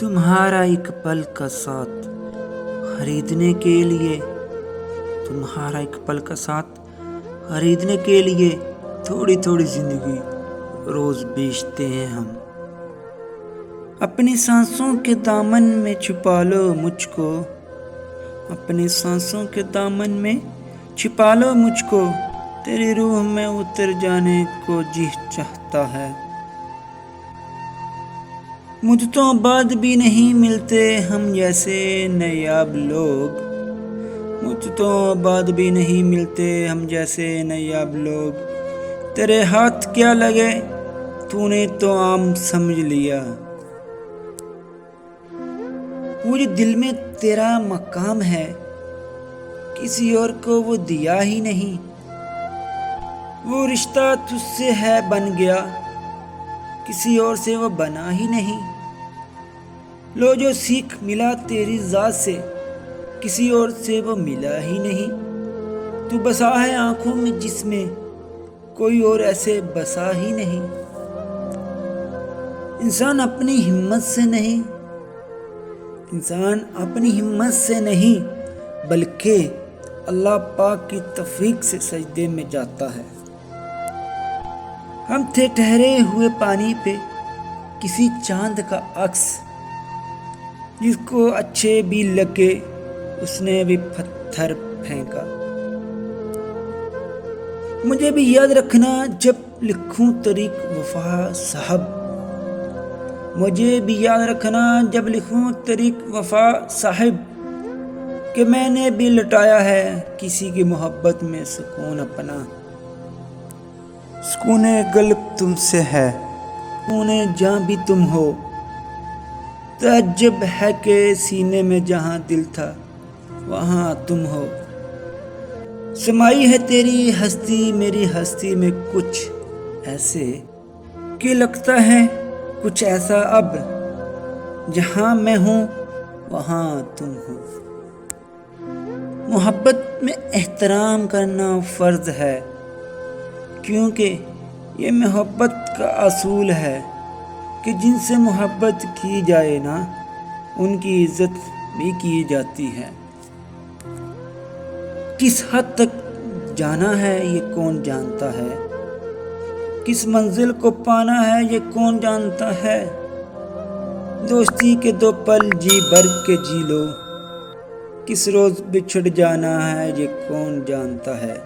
تمہارا ایک پل کا ساتھ خریدنے کے لیے تھوڑی تھوڑی زندگی روز بیچتے ہیں ہم۔ اپنی سانسوں کے دامن میں چھپا لو مجھ کو، اپنی سانسوں کے دامن میں چھپا لو مجھ کو، تیری روح میں اتر جانے کو جی چاہتا ہے۔ مدتوں بعد بھی نہیں ملتے ہم جیسے نایاب لوگ، مدتوں بعد بھی نہیں ملتے ہم جیسے نایاب لوگ، تیرے ہاتھ کیا لگے تو نے تو عام سمجھ لیا۔ وہ جو دل میں تیرا مقام ہے کسی اور کو وہ دیا ہی نہیں، وہ رشتہ تجھ سے ہے بن گیا کسی اور سے وہ بنا ہی نہیں۔ لو جو سیکھ ملا تیری ذات سے کسی اور سے وہ ملا ہی نہیں، تو بسا ہے آنکھوں میں جس میں کوئی اور ایسے بسا ہی نہیں۔ انسان اپنی ہمت سے نہیں بلکہ اللہ پاک کی توفیق سے سجدے میں جاتا ہے۔ ہم تھے ٹھہرے ہوئے پانی پہ کسی چاند کا عکس، جس کو اچھے بھی لگے اس نے بھی پتھر پھینکا۔ مجھے بھی یاد رکھنا جب لکھوں طریق وفا صاحب، مجھے بھی یاد رکھنا جب لکھوں طریق وفا صاحب، کہ میں نے بھی لٹایا ہے کسی کی محبت میں سکون اپنا۔ سکون قلب تم سے ہے، سکون جاں بھی تم ہو، تعجب ہے کہ سینے میں جہاں دل تھا وہاں تم ہو۔ سمائی ہے تیری ہستی میری ہستی میں کچھ ایسے کہ لگتا ہے کچھ ایسا اب، جہاں میں ہوں وہاں تم ہو۔ محبت میں احترام کرنا فرض ہے، کیونکہ یہ محبت کا اصول ہے کہ جن سے محبت کی جائے نا ان کی عزت بھی کی جاتی ہے۔ کس حد تک جانا ہے یہ کون جانتا ہے، کس منزل کو پانا ہے یہ کون جانتا ہے۔ دوستی کے دو پل جی بھر کے جی لو، کس روز بچھڑ جانا ہے یہ کون جانتا ہے۔